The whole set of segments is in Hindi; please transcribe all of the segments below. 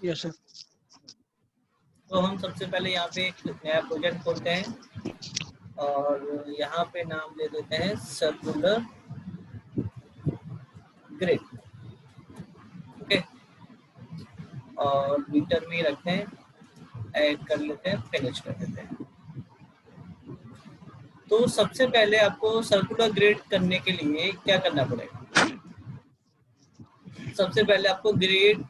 Yes sir. तो हम सबसे पहले यहाँ पे एक नया प्रोजेक्ट खोलते हैं और यहाँ पे नाम दे देते हैं सर्कुलर ग्रिड। ओके, और मीटर में रखते हैं, ऐड कर लेते हैं, फिनिश कर देते हैं। तो सबसे पहले आपको सर्कुलर ग्रिड करने के लिए क्या करना पड़ेगा? सबसे पहले आपको ग्रिड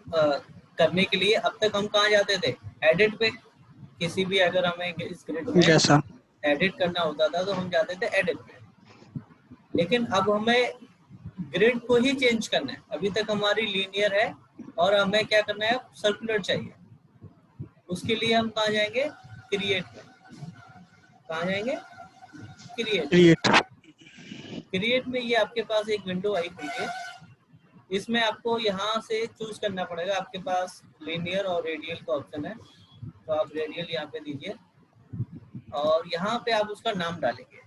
करने के लिए अब तक हम कहाँ जाते थे? एडिट पे। किसी भी अगर हमें इस ग्रिड में यस सर। एडिट करना होता था तो हम जाते थे एडिट पे, लेकिन अब हमें ग्रिड को ही चेंज करना है। अभी तक हमारी लीनियर है और हमें क्या करना है? सर्कुलर चाहिए। उसके लिए हम कहाँ जाएंगे? क्रिएट में। कहाँ जाएंगे? क्रिएट। क्रिएट में ये आपके पास एक विंडो आई हुई है। इसमें आपको यहाँ से चूज करना पड़ेगा। आपके पास लीनियर और रेडियल का ऑप्शन है, तो आप रेडियल यहाँ पे दीजिए और यहाँ पे आप उसका नाम डालेंगे।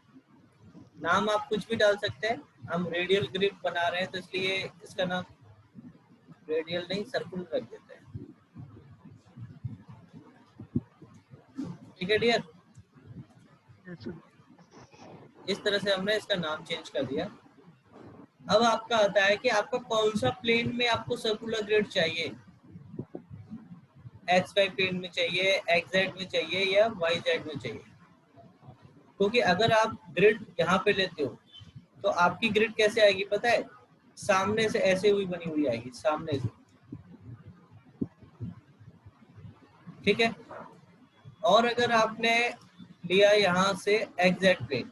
नाम आप कुछ भी डाल सकते हैं। हम रेडियल ग्रिड बना रहे हैं तो इसलिए इसका नाम रेडियल नहीं, सर्कुलर रख देते हैं। ठीक है डियर, इस तरह से हमने इसका नाम चेंज कर दिया। अब आपका आता है कि आपका कौन सा प्लेन में आपको सर्कुलर ग्रिड चाहिए। XY प्लेन में चाहिए, XZ में चाहिए या YZ में चाहिए। क्योंकि अगर आप ग्रिड यहाँ पे लेते हो तो आपकी ग्रिड कैसे आएगी पता है? सामने से ऐसे हुई बनी हुई आएगी, सामने से। ठीक है, और अगर आपने लिया यहाँ से XZ प्लेन,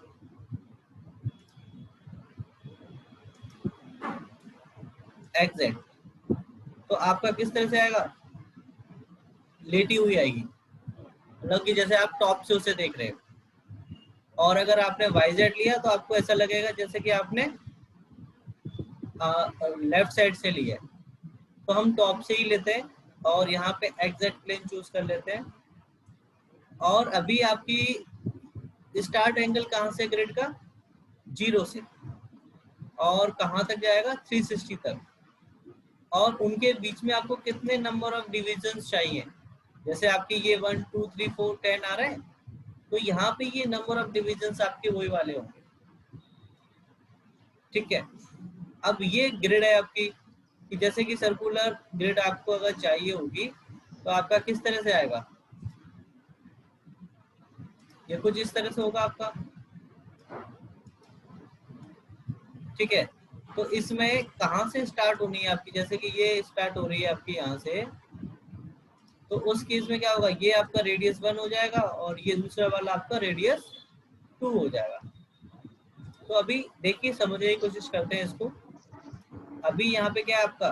XZ, तो आपका किस तरह से आएगा? लेटी हुई आएगी, मतलब कि जैसे आप टॉप से उसे देख रहे हो। और अगर आपने YZ लिया तो आपको ऐसा लगेगा जैसे कि आपने लेफ्ट साइड से लिया है। तो हम टॉप से ही लेते हैं और यहाँ पे XZ प्लेन चूज कर लेते हैं। और अभी आपकी स्टार्ट एंगल कहाँ से ग्रिड का? 0 से, और कहाँ तक जाएगा? 360 तक। और उनके बीच में आपको कितने नंबर ऑफ डिविजन्स चाहिए? जैसे आपकी ये 1 2 3 4 10 आ रहे हैं, तो यहाँ पे ये नंबर ऑफ डिविजन्स आपके वही वाले होंगे। ठीक है, अब ये ग्रिड है आपकी, कि जैसे कि सर्कुलर ग्रिड आपको अगर चाहिए होगी तो आपका किस तरह से आएगा? ये कुछ इस तरह से होगा आपका। ठीक है, तो इसमें कहाँ से स्टार्ट होनी है आपकी? जैसे कि ये स्टार्ट हो रही है आपकी यहाँ से, तो उस केस में क्या होगा? ये आपका रेडियस 1 हो जाएगा और ये दूसरा वाला आपका रेडियस 2 हो जाएगा। तो अभी देखिए, समझने की कोशिश करते हैं इसको। अभी यहाँ पे क्या है आपका?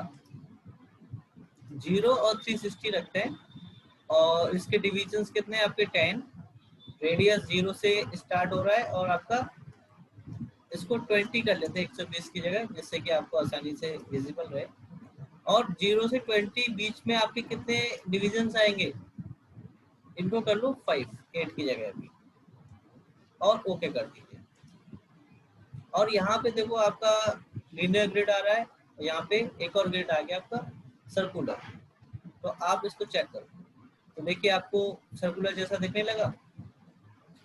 0 और 360 रखते हैं और इसके डिविजन्स कितने हैं आपके? 10। रेडियस 0 से स्टार्ट हो रहा है और आपका इसको 20 कर लेते हैं 120 की जगह, जिससे कि आपको आसानी से विजिबल रहे। और 0 से 20 बीच में आपके कितने डिविजन्स आएंगे? इनको कर लो 5, 8 की जगह भी, और ओके कर दीजिए। और यहाँ पे देखो आपका लीनियर ग्रिड आ रहा है, यहाँ पे एक और ग्रिड आ गया आपका सर्कुलर। तो आप इसको चेक करो तो देखिए आपको सर्कुलर जैसा दिखने लगा।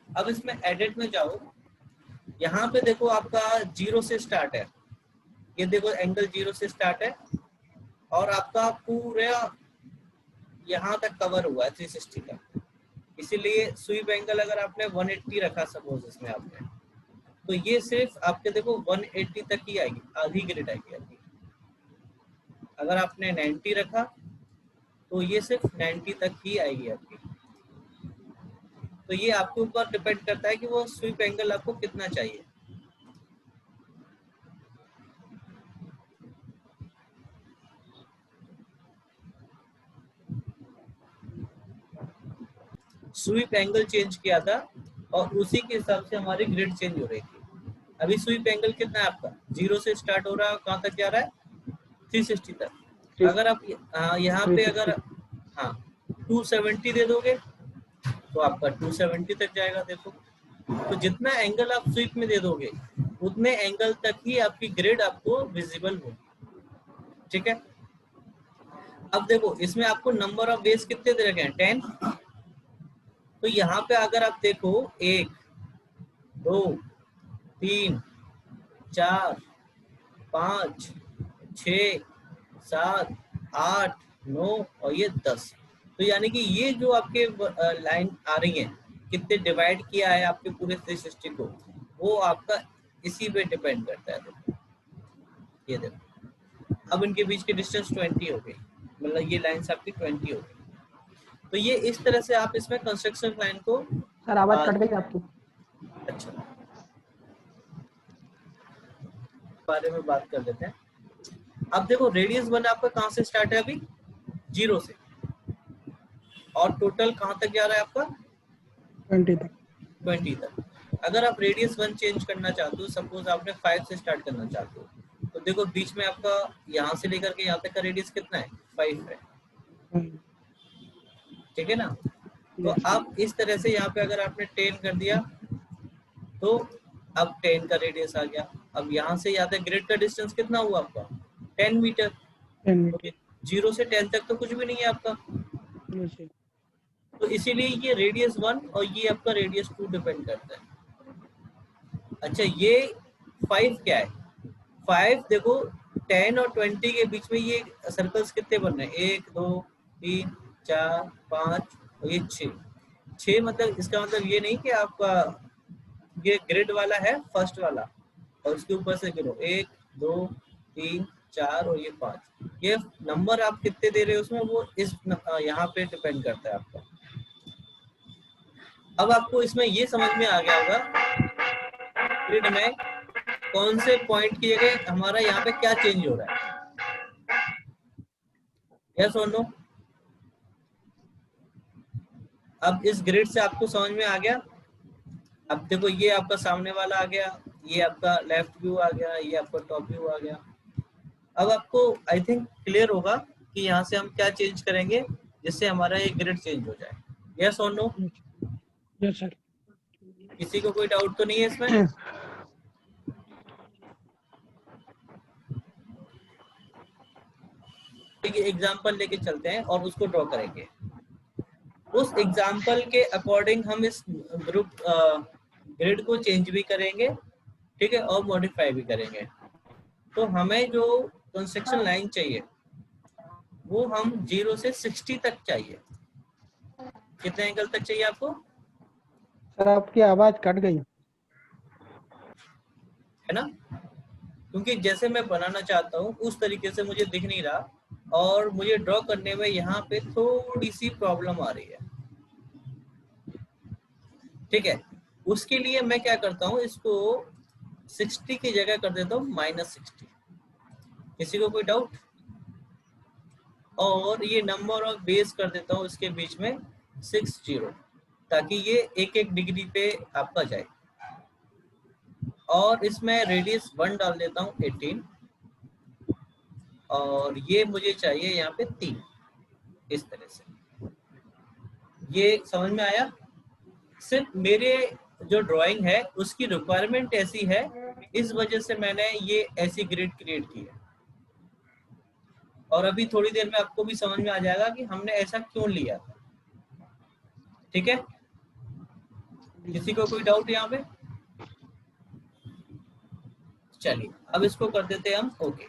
अब इसमें एडिट में जाओ, यहाँ पे देखो आपका 0 से स्टार्ट है। ये देखो एंगल 0 से स्टार्ट है और आपका पूरा यहाँ तक कवर हुआ है 360 का। इसीलिए स्वीप एंगल अगर आपने 180 रखा सपोज इसमें आपने, तो ये सिर्फ आपके देखो 180 तक ही आएगी, आधी ग्रिड आएगी आपकी। अगर आपने 90 रखा तो ये सिर्फ 90 तक ही आएगी आपकी। तो ये आपके ऊपर डिपेंड करता है कि वो स्वीप एंगल आपको कितना चाहिए। स्वीप एंगल चेंज किया था और उसी के हिसाब से हमारी ग्रिड चेंज हो रही थी। अभी स्वीप एंगल कितना है आपका? 0 से स्टार्ट हो रहा है, कहाँ तक जा रहा है? 360 तक। अगर आप यहाँ पे अगर 270 दे दोगे तो आपका 270 तक जाएगा। देखो, तो जितना एंगल आप स्वीप में दे दोगे उतने एंगल तक ही आपकी ग्रिड आपको विजिबल होगी। ठीक है, अब देखो इसमें आपको नंबर ऑफ बेस कितने दे रखे हैं, 10। तो यहाँ पे अगर आप देखो 1 2 3 4 5 6 7 8 9 और ये 10। तो यानी कि ये जो आपके लाइन आ रही है, कितने डिवाइड किया है आपके पूरे 360 को, वो आपका इसी पे डिपेंड करता है। देखो ये देखो, अब इनके बीच की डिस्टेंस 20 हो गई, मतलब ये लाइन्स आपकी 20 हो गई। तो ये इस तरह से आप इसमें कंस्ट्रक्शन लाइन को सर आवाज कट गई आपकी। अच्छा, बारे में बात कर लेते हैं। अब देखो रेडियस 1 आपका कहाँ से स्टार्ट है, अभी 0 से, और टोटल कहाँ तक जा रहा है आपका 20 तक। 20 तक। अगर आप रेडियस 1 चेंज करना चाहते हो, सपोज आपने 5 से स्टार्ट करना चाहते हो, तो देखो बीच में आपका यहाँ से लेकर के यहाँ तक का रेडियस कितना है, 5 है, ठीक है ना। तो अब इस तरह से यहाँ पे अगर आपने 10 कर दिया तो अब 10 का रेडियस आ गया। अब यहाँ से यहाँ तक ग्रिड का डिस्टेंस कितना हुआ आपका, 10 मीटर। 10 मीटर। 0 से 10 तक तो कुछ भी नहीं है आपका, तो इसीलिए ये रेडियस 1 और ये आपका रेडियस 2 डिपेंड करता है। अच्छा ये 5 क्या है, 5 देखो 10 और 20 के बीच में ये सर्कल्स कितने बन रहे हैं, 1 2 3 4 5 और ये 6। मतलब इसका मतलब ये नहीं कि आपका ये ग्रिड वाला है फर्स्ट वाला और उसके ऊपर से गिनो 1 2 3 4 और ये 5। ये नंबर आप कितने दे रहे हो उसमें, वो इस यहाँ पे डिपेंड करता है आपका। अब आपको इसमें ये समझ में आ गया होगा ग्रिड में कौन से पॉइंट की जगह हमारा यहाँ पे क्या चेंज हो रहा है, यस और नो। अब इस ग्रिड से आपको समझ में आ गया। अब देखो ये आपका सामने वाला आ गया, ये आपका लेफ्ट व्यू आ गया, ये आपका टॉप व्यू आ गया। अब आपको आई थिंक क्लियर होगा कि यहाँ से हम क्या चेंज करेंगे जिससे हमारा ये ग्रिड चेंज हो जाए, यस और नो। Yes sir. किसी को कोई डाउट तो नहीं है इसमें। एग्जाम्पल लेके चलते हैं और उसको ड्रॉ करेंगे। उस एग्जाम्पल के अकॉर्डिंग हम इस ग्रुप ग्रिड को चेंज भी करेंगे, ठीक है, और मॉडिफाई भी करेंगे। तो हमें जो कंस्ट्रक्शन लाइन चाहिए वो हम 0 से 60 तक चाहिए। कितने एंगल तक चाहिए आपको, सर आपकी आवाज कट गई है ना, क्योंकि जैसे मैं बनाना चाहता हूँ उस तरीके से मुझे दिख नहीं रहा और मुझे ड्रॉ करने में यहाँ पे थोड़ी सी प्रॉब्लम आ रही है, ठीक है। उसके लिए मैं क्या करता हूँ, इसको 60 की जगह कर देता हूँ -60। किसी को कोई डाउट, और ये नंबर ऑफ बेस कर देता हूँ इसके बीच में 60, ताकि ये 1-1 डिग्री पे आपका जाए। और इसमें रेडियस 1 डाल देता हूँ 18, और ये मुझे चाहिए यहाँ पे 3, इस तरह से। ये समझ में आया। सिर्फ मेरे जो ड्राइंग है उसकी रिक्वायरमेंट ऐसी है, इस वजह से मैंने ये ऐसी ग्रिड क्रिएट की है। और अभी थोड़ी देर में आपको भी समझ में आ जाएगा कि हमने ऐसा क्यों लिया था, ठीक है। किसी को कोई डाउट यहाँ पे, चलिए अब इसको कर देते हैं हम ओके।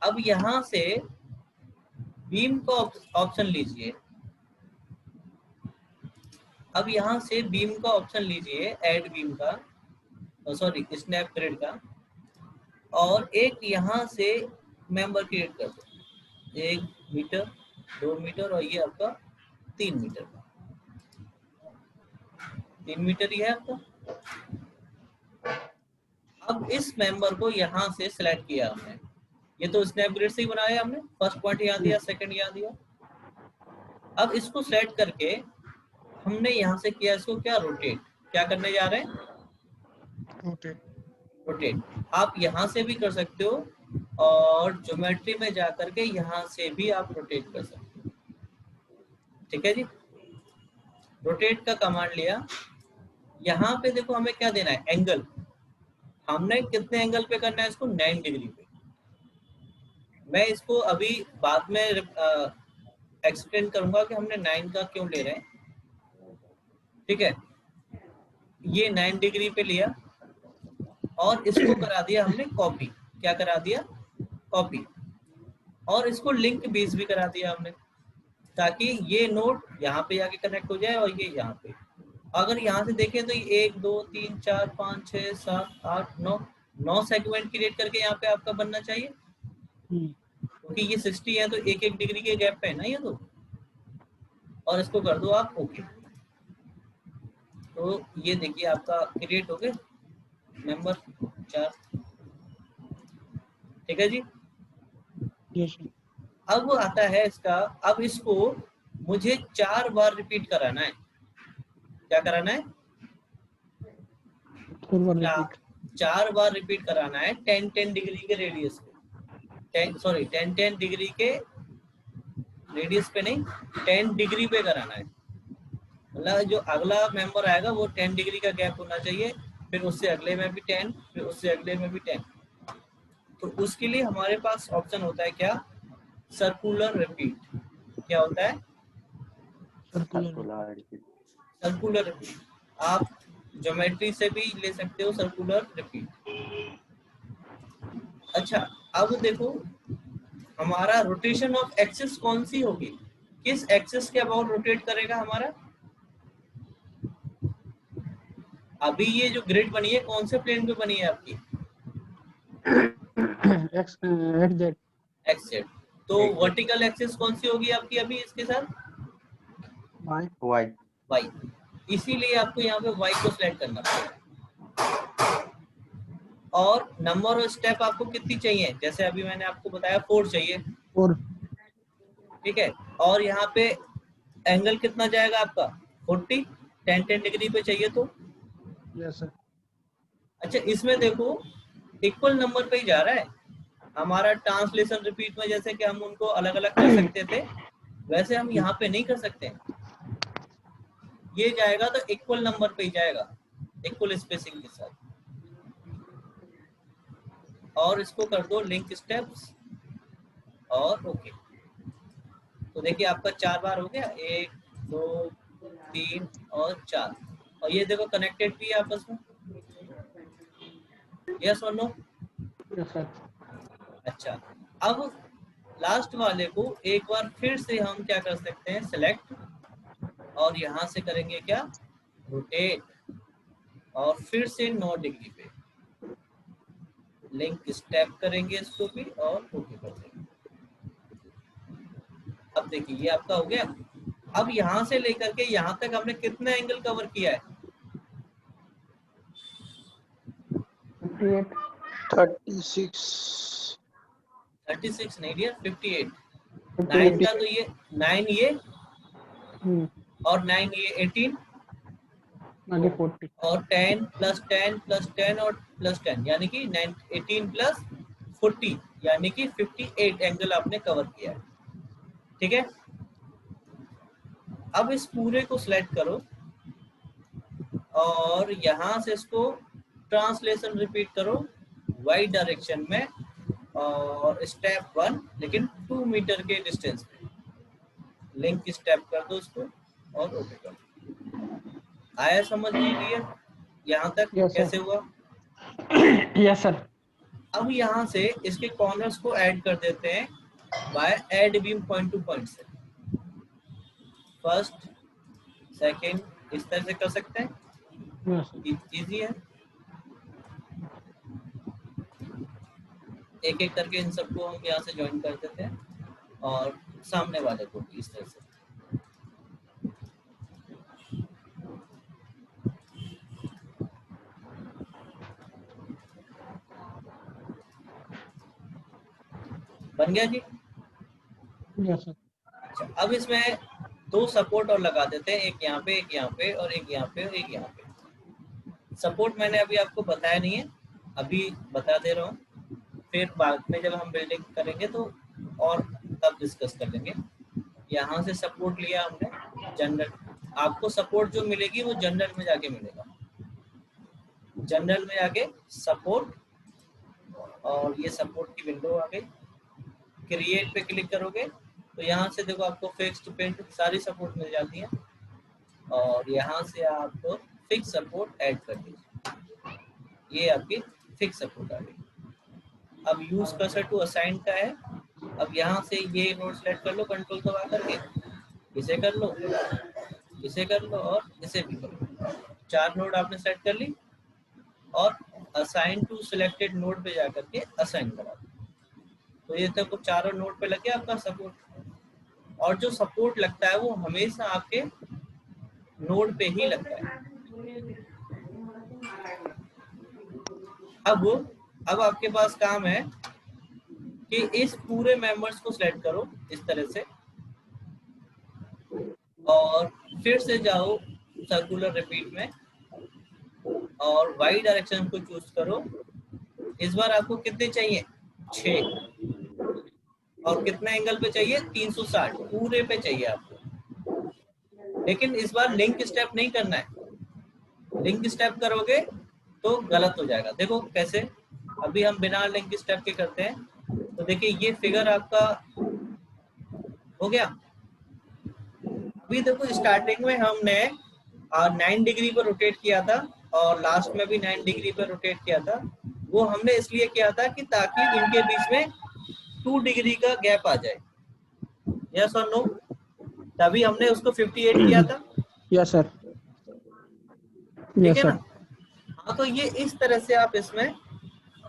अब यहाँ से बीम का ऑप्शन लीजिए, अब यहाँ से बीम का ऑप्शन लीजिए, ऐड बीम का, सॉरी स्नैप ग्रिड का, और एक यहाँ से मेंबर क्रिएट कर दो, 1 मीटर 2 मीटर और ये आपका 3 मीटर का, 3 मीटर ही है आपका। अब इस मेंबर को यहाँ से सिलेक्ट किया हमने, ये तो स्नैप ग्रिड से ही बनाया हमने, फर्स्ट पॉइंट यहाँ दिया, सेकंड यहाँ दिया। अब इसको सेलेक्ट करके हमने यहाँ से किया इसको क्या, रोटेट। क्या करने जा रहे हैं, रोटेट। आप यहाँ से भी कर सकते हो और ज्योमेट्री में जाकर के यहाँ से भी आप रोटेट कर सकते हो, ठीक है जी। रोटेट का कमांड लिया, यहाँ पे देखो हमें क्या देना है, एंगल। हमने कितने एंगल पे करना है इसको, 9 डिग्री पे। मैं इसको अभी बाद में एक्सप्लेन करूंगा कि हमने 9 का क्यों ले रहे हैं। ठीक है, ये 9 डिग्री पे लिया और इसको करा दिया हमने कॉपी। क्या करा दिया? कॉपी। और इसको लिंक बेस भी करा दिया हमने, ताकि ये नोड यहाँ पे जाके कनेक्ट हो जाए और ये यहाँ पे। अगर यहाँ से देखें तो ये 1 2 3 4 5 6 7 8 9 सेगमेंट क्रिएट करके यहाँ पे आपका बनना चाहिए, क्योंकि ये 60 है तो एक एक डिग्री के गैप पे है ना ये तो। और इसको कर दो आप ओके। तो ये देखिए आपका क्रिएट हो गया नंबर 4। ठीक है जी। Yes sir. अब आता है इसका, अब इसको मुझे 4 बार रिपीट कराना है। क्या कराना है? 4 बार रिपीट। 4 बार रिपीट कराना है 10 डिग्री के रेडियस पे। 10 डिग्री के रेडियस पे नहीं, 10 डिग्री पे कराना है। मतलब जो अगला मेंबर आएगा वो 10 डिग्री का गैप होना चाहिए, फिर उससे अगले में भी 10, फिर उससे अगले में भी 10। तो उसके लिए हमारे पास ऑप्शन होता है क्या? Circular repeat. क्या होता है? Circular repeat. आप ज्योमेट्री से भी ले सकते हो सर्कुलर रिपीट। अच्छा, अब देखो हमारा रोटेशन ऑफ एक्सिस कौन सी होगी, किस एक्सिस के अबाउट रोटेट करेगा हमारा? अभी ये जो ग्रिड बनी है कौन से प्लेन पे बनी है आपकी? X Z. X Z. तो वर्टिकल एक्सिस कौन सी होगी आपकी अभी इसके साथ? वाई। वाई। वाई। इसीलिए आपको यहाँ पे वाई को सिलेक्ट करना पड़ेगा। और नंबर और स्टेप आपको कितनी चाहिए? जैसे अभी मैंने आपको बताया 4 चाहिए। 4। ठीक है, और यहाँ पे एंगल कितना जाएगा आपका? 40। 10 डिग्री पे चाहिए तो। Yes sir. अच्छा, इसमें देखो इक्वल नंबर पे ही जा रहा है हमारा। ट्रांसलेशन रिपीट में जैसे कि हम उनको अलग अलग कर सकते थे, वैसे हम यहाँ पे नहीं कर सकते। ये जाएगा तो इक्वल नंबर पे ही जाएगा, इक्वल स्पेसिंग के साथ। और इसको कर दो लिंक स्टेप्स और ओके। तो देखिए आपका 4 बार हो गया, 1 2 3 और 4। और ये देखो कनेक्टेड भी है आपस में। यस और नो? Yes sir. अच्छा, अब लास्ट वाले को एक बार फिर से हम क्या कर सकते हैं? सेलेक्ट, और यहाँ से करेंगे क्या? रोटेट, और फिर से 9 डिग्री पे लिंक स्टेप करेंगे इसको भी और ओके कर देंगे। अब देखिए ये आपका हो गया। अब यहाँ से लेकर के यहाँ तक हमने कितना एंगल कवर किया है? 58। 36। 36 नहीं डियर, 58। 9 58। का तो ये 9 ये और 9 ये 18 आगे 40। और 10 प्लस 10 प्लस 10 और प्लस 10 यानी कि 18 प्लस 40 यानी कि 58 एंगल आपने कवर किया है। ठीक है, अब इस पूरे को सिलेक्ट करो और यहाँ से इसको ट्रांसलेशन रिपीट करो वाई डायरेक्शन में, और स्टेप 1 लेकिन 2 मीटर के डिस्टेंस पे लिंक स्टेप कर दो इसको और ओके कर दो। आया समझ लीजिए यहाँ तक? Yes, sir. कैसे हुआ? Yes sir. अब यहाँ से इसके कॉर्नर्स को ऐड कर देते हैं by add beam point to point से। फर्स्ट सेकंड इस तरह से कर सकते हैं, यस सर। इजी है। एक एक करके इन सबको हम यहाँ से ज्वाइन कर देते हैं और सामने वाले को भी इस तरह से। बन गया जी? Yes sir. अच्छा, अब इसमें 2 सपोर्ट और लगा देते हैं, एक यहाँ पे, एक यहाँ पे और एक यहाँ पे और एक यहाँ पे। सपोर्ट मैंने अभी आपको बताया नहीं है, अभी बता दे रहा हूँ, फिर बाद में जब हम बिल्डिंग करेंगे तो और तब डिस्कस कर लेंगे। यहाँ से सपोर्ट लिया हमने जनरल। आपको सपोर्ट जो मिलेगी वो जनरल में जाके मिलेगा, जनरल में जाके सपोर्ट, और ये सपोर्ट की विंडो आ गई। क्रिएट पे क्लिक करोगे तो यहाँ से देखो आपको फिक्स्ड पिन सारी सपोर्ट मिल जाती है, और यहाँ से आप फिक्स सपोर्ट ऐड कर दीजिए, ये आपकी फिक्स सपोर्ट आ गई। अब यूज कर्सर टू असाइन का है, अब यहाँ से ये नोड सेलेक्ट कर लो कंट्रोल दबा करके, इसे कर लो, इसे कर लो और इसे भी कर लो। 4 नोड आपने सेट कर ली और असाइन टू सिलेक्टेड नोड पे जाकर के असाइन करा दो। तो ये तक चारों नोड पे लग गया आपका सपोर्ट, और जो सपोर्ट लगता है वो हमेशा आपके नोड पे ही लगता है। अब आपके पास काम है कि इस पूरे मेंबर्स को सिलेक्ट करो इस तरह से, और फिर से जाओ सर्कुलर रिपीट में और वाई डायरेक्शन को चूज करो। इस बार आपको कितने चाहिए? 6, और कितने एंगल पे चाहिए? 360 पूरे पे चाहिए आपको। लेकिन इस बार लिंक स्टेप नहीं करना है, लिंक स्टेप करोगे तो गलत हो जाएगा। देखो कैसे, अभी हम बिना लिंक स्टेप के करते हैं, तो देखिए ये फिगर आपका हो गया। अभी देखो स्टार्टिंग में हमने 9 डिग्री पर रोटेट किया था और लास्ट में भी 9 डिग्री पर रोटेट किया था। वो हमने इसलिए किया था कि ताकि इनके बीच में 2 डिग्री का गैप आ जाए। यस और नो? तभी हमने उसको 58 किया था। यस सर, ठीक यस है सर। ना? हाँ, तो ये इस तरह से आप इसमें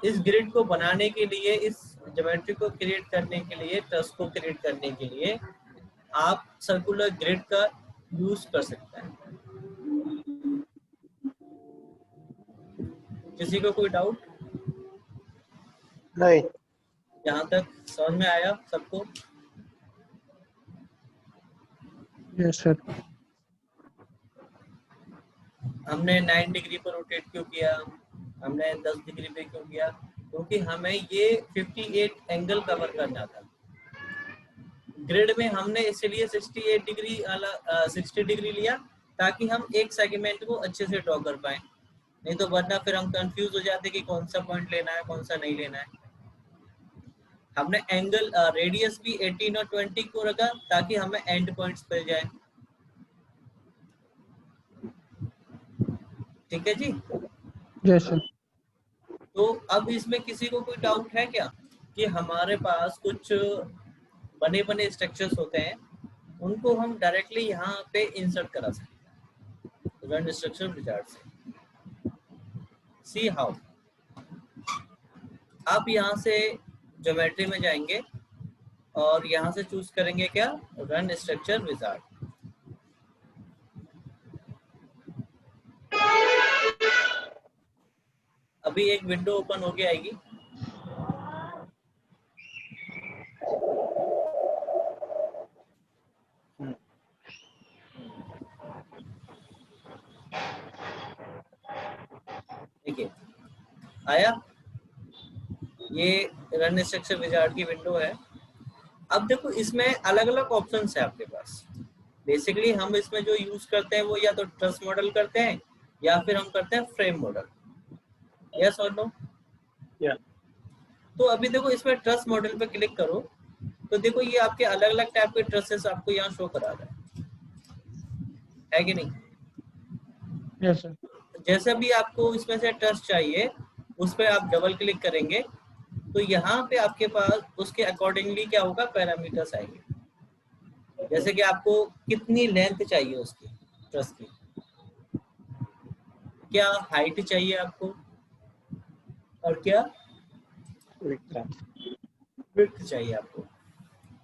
इस ग्रिड को बनाने के लिए, इस ज्योमेट्री को क्रिएट करने के लिए, ट्रस को क्रिएट करने के लिए आप सर्कुलर ग्रिड का यूज कर सकते हैं। किसी को कोई डाउट? नहीं। यहाँ तक समझ में आया सबको? Yes sir. हमने 9 डिग्री पर रोटेट क्यों किया, हमने 10 डिग्री पे क्यों किया? क्योंकि हमें ये 58 एंगल कवर करना था। ग्रिड में हमने इसलिए 60 डिग्री लिया ताकि हम एक सेगमेंट को अच्छे से ड्रॉ कर पाए, नहीं तो वरना फिर हम कंफ्यूज हो जाते कि कौन सा पॉइंट लेना है कौन सा नहीं लेना है। हमने एंगल रेडियस भी 18 और 20 को रखा ताकि हमें एंड पॉइंट्स मिल जाए। ठीक है जी? Yes sir. तो अब इसमें किसी को कोई डाउट है क्या कि हमारे पास कुछ बने बने स्ट्रक्चर्स होते हैं, उनको हम डायरेक्टली यहाँ पे इंसर्ट करा सकते हैं रन स्ट्रक्चर विजार्ड से। See how. आप यहाँ से ज्योमेट्री में जाएंगे और यहाँ से चूज करेंगे क्या? Run structure wizard. अभी एक विंडो ओपन होके आएगी। देखिए आया, ये रन स्ट्रक्चर विजार्ड की विंडो है। अब देखो इसमें अलग अलग ऑप्शंस है आपके पास। बेसिकली हम इसमें जो यूज करते हैं वो या तो ट्रस मॉडल करते हैं या फिर हम करते हैं फ्रेम मॉडल। यस और नो? या। तो अभी देखो इसमें ट्रस मॉडल पे क्लिक करो तो देखो ये आपके अलग अलग टाइप के ट्रसेस आपको यहाँ शो करा रहा है कि नहीं? Yes sir. जैसे भी आपको इसमें से ट्रस चाहिए उस पर आप डबल क्लिक करेंगे तो यहाँ पे आपके पास उसके अकॉर्डिंगली क्या होगा, पैरामीटर्स आएंगे। जैसे कि आपको कितनी लेंथ चाहिए उसकी ट्रस की, क्या हाइट चाहिए आपको, और क्या विड्थ चाहिए आपको।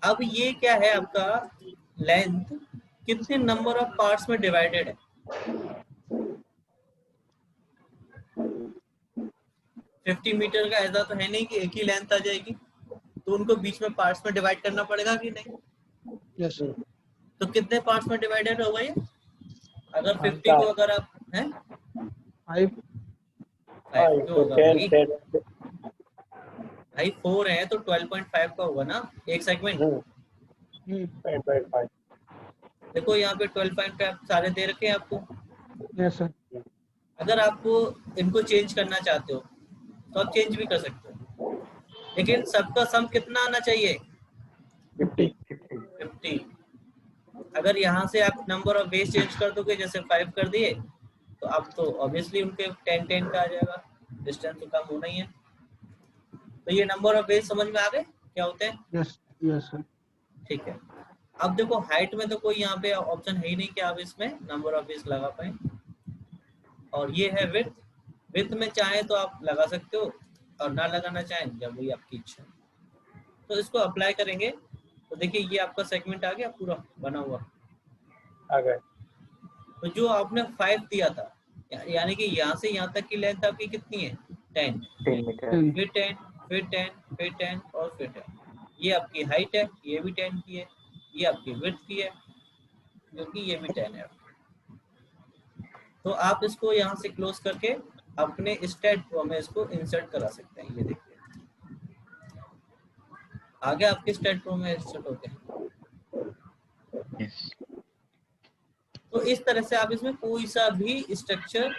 अब ये क्या है आपका लेंथ कितने नंबर ऑफ पार्ट्स में डिवाइडेड है। 50 मीटर का ऐसा तो है नहीं कि एक ही लेंथ आ जाएगी, तो उनको बीच में पार्ट्स में डिवाइड करना पड़ेगा कि नहीं? Yes sir. तो कितने पार्ट्स में डिवाइडेड होगा ये? अगर 50 को अगर आप हैं 5 5 होगा भाई 4 है तो 12.5 का होगा ना एक सेगमेंट। देखो यहाँ पे 12.5 सारे दे रखे हैं आपको। Yes sir. अगर आपको इनको चेंज करना चाहते हो तो आप चेंज भी कर सकते हो, लेकिन सबका सम कितना आना चाहिए? 50. 50. अगर यहाँ से आप नंबर ऑफ बेस चेंज कर दोगे, जैसे 5 कर दिए, तो अब तो ऑब्वियसली उनके 10 का आ जाएगा, डिस्टेंस तो कम होना ही है। तो ये नंबर ऑफ बेस समझ में आ गए क्या होते हैं? Yes. Yes, sir. ठीक है। अब देखो हाइट में तो कोई यहाँ पे ऑप्शन है ही नहीं कि आप इसमें नंबर ऑफ बेस लगा पाए। और ये है विड्थ। विड्थ में चाहे तो आप लगा सकते हो और ना लगाना चाहें, जब वही आपकी इच्छा। तो इसको अप्लाई करेंगे तो देखिए ये आपका सेगमेंट आ गया पूरा बना हुआ। आ गए। तो जो आपने 5 दिया था, यानी कि यहाँ से यहाँ तक की लेंथ आपकी कितनी है? 10। 10 मीटर। 10. फिर 10, फिर 10, फिर 10 और फिर 10। ये आपकी हाइट है, ये भी 10 की है। ये आपकी विड्थ की है, जो कि ये भी 10 है। तो आप इसको यहाँ से क्लोज करके अपने स्टैट प्रो में इसको इंसर्ट करा सकते हैं। ये देखिए आगे आपके स्टैट प्रो में इंसर्ट होते हैं। यस। तो इस तरह से आप इसमें कोई सा भी स्ट्रक्चर।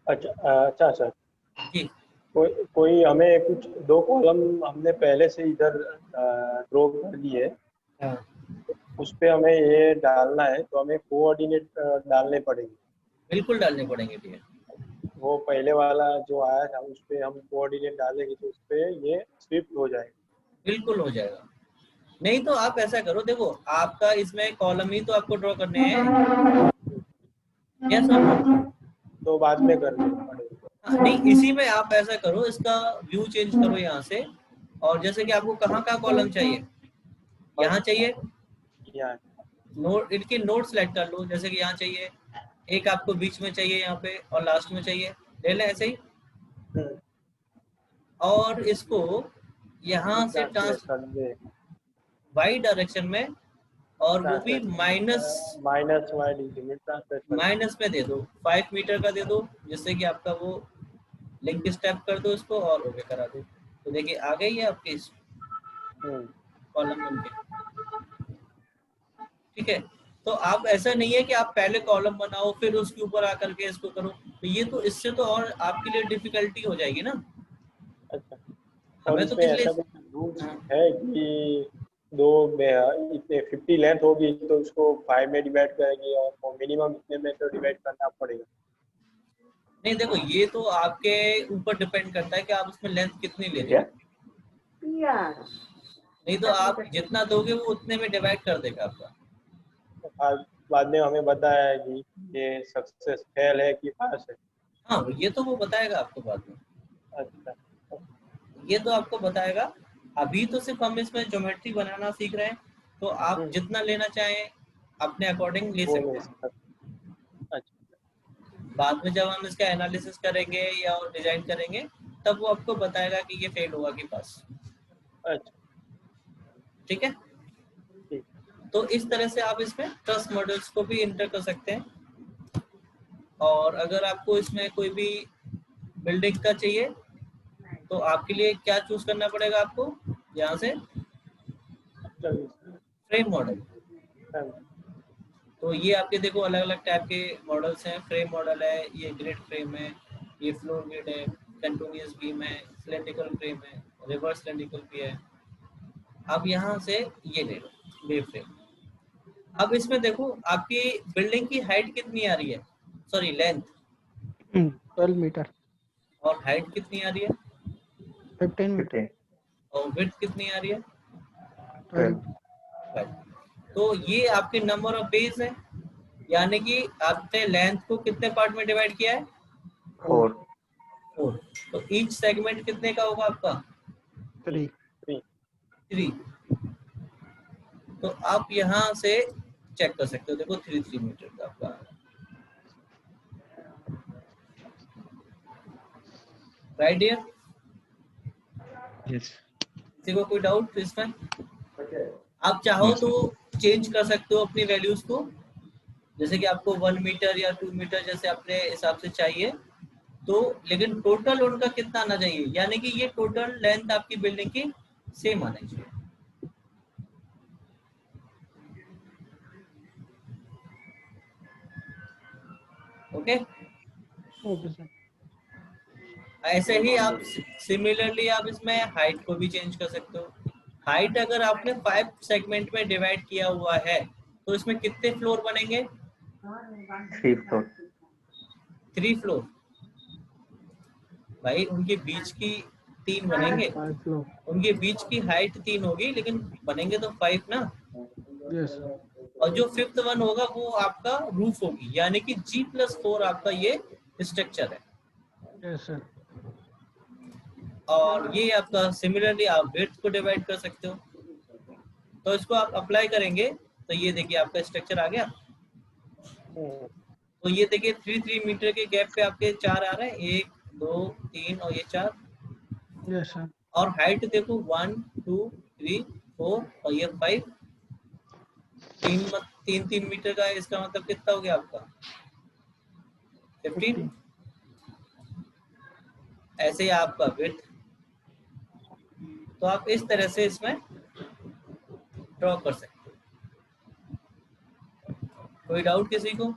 अच्छा सर, जी कोई हमें कुछ 2 कॉलम हमने पहले से इधर ड्रॉ कर दिए, हाँ, उस पे हमें ये डालना है, तो हमें कोऑर्डिनेट डालने पड़ेंगे। बिल्कुल डालने पड़ेंगे भैया। वो पहले वाला जो आया था उस पे हम कोऑर्डिनेट डालेंगे तो उस पे ये शिफ्ट हो जाएगा। बिल्कुल हो जाएगा। नहीं तो आप ऐसा करो, देखो आपका इसमें कॉलम ही तो आपको ड्रॉ करने हैं। यस और नो? तो बाद में करना पड़ेगा। नहीं, इसी में आप ऐसा करो, इसका व्यू चेंज करो यहाँ से। और जैसे कि आपको कहाँ का कॉलम चाहिए, यहाँ चाहिए, यहाँ नोट इनके नोट सेलेक्ट कर लो। जैसे कि यहाँ चाहिए, एक आपको बीच में चाहिए यहाँ पे, और लास्ट में चाहिए, ले लें ऐसे ही। और इसको यहाँ से वाई डायरेक्शन में, और वो भी माइनस में दे दो। 5 मीटर का दे दो, जिससे कि आपका वो लिंक स्टेप कर दो इसको और ओके करा दो। तो देखिए आ गई है आपके इस कॉलम बन के। ठीक है। तो आप ऐसा नहीं है कि आप पहले कॉलम बनाओ फिर उसके ऊपर आकर के इसको करो, तो ये तो इससे तो और आपके लिए डिफिकल्टी हो जाएगी ना। अच्छा, और हमें तो इसमें किस ऐसा लिए। कुछ रूल्स है कि इतने 50 लेंथ होगी तो उसको 5 में डिवाइड करेंगे और मिनिमम इतने में तो डिवाइड करना पड़ेगा? नहीं देखो, ये तो आपके ऊपर डिपेंड करता है कि आप उसमें लेंथ कितनी ले रहे हो। नहीं तो आप जितना दोगे वो उतने में डिवाइड कर देगा आपका। बाद में हमें बताया है कि ये सक्सेस फेल है कि पास है। हाँ, ये तो वो बताएगा आपको बाद में। अच्छा, ये तो आपको बताएगा। अभी तो सिर्फ हम इसमें ज्योमेट्री बनाना सीख रहे हैं, तो आप जितना लेना चाहें अपने अकॉर्डिंग ले सकते हैं। अच्छा, बाद में जब हम इसका एनालिसिस करेंगे या डिजाइन करेंगे, तब वो आपको बताएगा कि ये फेल हुआ कि पास। अच्छा, ठीक है। तो इस तरह से आप इसमें ट्रस मॉडल्स को भी इंटर कर सकते हैं। और अगर आपको इसमें कोई भी बिल्डिंग का चाहिए तो आपके लिए क्या चूज करना पड़ेगा आपको, यहाँ से फ्रेम मॉडल। तो ये आपके देखो अलग अलग टाइप के मॉडल्स हैं। फ्रेम मॉडल है, ये ग्रिड फ्रेम है, ये फ्लोर ग्रिड है, कंटिन्यूअस बीम है, सिलेंड्रिकल फ्रेम है, रिवर्स सिलेंड्रिकल भी है। अब यहाँ से ये ले लो वेव फ्रेम। अब इसमें देखो आपकी बिल्डिंग की हाइट कितनी आ रही है, सॉरी लेंथ 12 मीटर। और हाइट कितनी आ रही है? 15 मीटर। और विड्थ कितनी आ रही है? 12। तो ये आपके नंबर ऑफ बेस है, यानी कि आपने लेंथ को कितने पार्ट में डिवाइड किया है? 4। 4। तो ईच सेगमेंट कितने का होगा आपका? 3। 3। तो आप यहाँ से चेक कर सकते हो, देखो 3 मीटर का आपका। Right dear? यस। किसी को कोई डाउट इसमें? आप चाहो तो चेंज कर सकते हो अपनी वैल्यूज को, जैसे कि आपको 1 मीटर या 2 मीटर जैसे अपने हिसाब से चाहिए तो, लेकिन टोटल उनका कितना आना चाहिए, यानी कि ये टोटल लेंथ आपकी बिल्डिंग की सेम आनी चाहिए। Okay, okay sir. ऐसे ही आप सिमिलरली आप इसमें हाइट को भी चेंज कर सकते हो। हाइट अगर आपने 5 सेगमेंट में डिवाइड किया हुआ है तो इसमें कितने फ्लोर बनेंगे? 3 फ्लोर। 3 फ्लोर। भाई उनके बीच की 3 बनेंगे, 5 फ्लोर। उनके बीच की हाइट 3 होगी, लेकिन बनेंगे तो 5 ना। यस और जो 5th वन होगा वो आपका रूफ होगी, यानी कि G+4 आपका ये स्ट्रक्चर है। Yes sir. और ये आपका सिमिलरली आप विड्थ को डिवाइड कर सकते हो। तो इसको आप अप्लाई करेंगे तो ये देखिए आपका स्ट्रक्चर आ गया। तो ये देखिए 3 मीटर के गैप पे आपके 4 आ रहे हैं, 1 2 3 और ये 4। Yes sir. और हाइट देखो 1 2 3 4 और ये 5। 3 मीटर का है, इसका मतलब कितना हो गया आपका 15। ऐसे ही आपका विड्थ। तो आप इस तरह से इसमें ड्रॉ कर सकते हो। कोई डाउट किसी को?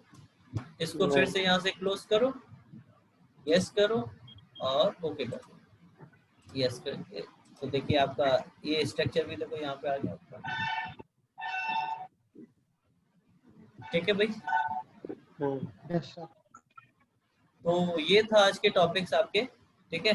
इसको फिर से यहाँ से क्लोज करो, यस करो और ओके करो। यस करके तो देखिए आपका ये स्ट्रक्चर भी देखो यहाँ पे आ गया आपका। ठीक है भाई। Yes sir. तो ये था आज के टॉपिक्स आपके, ठीक है।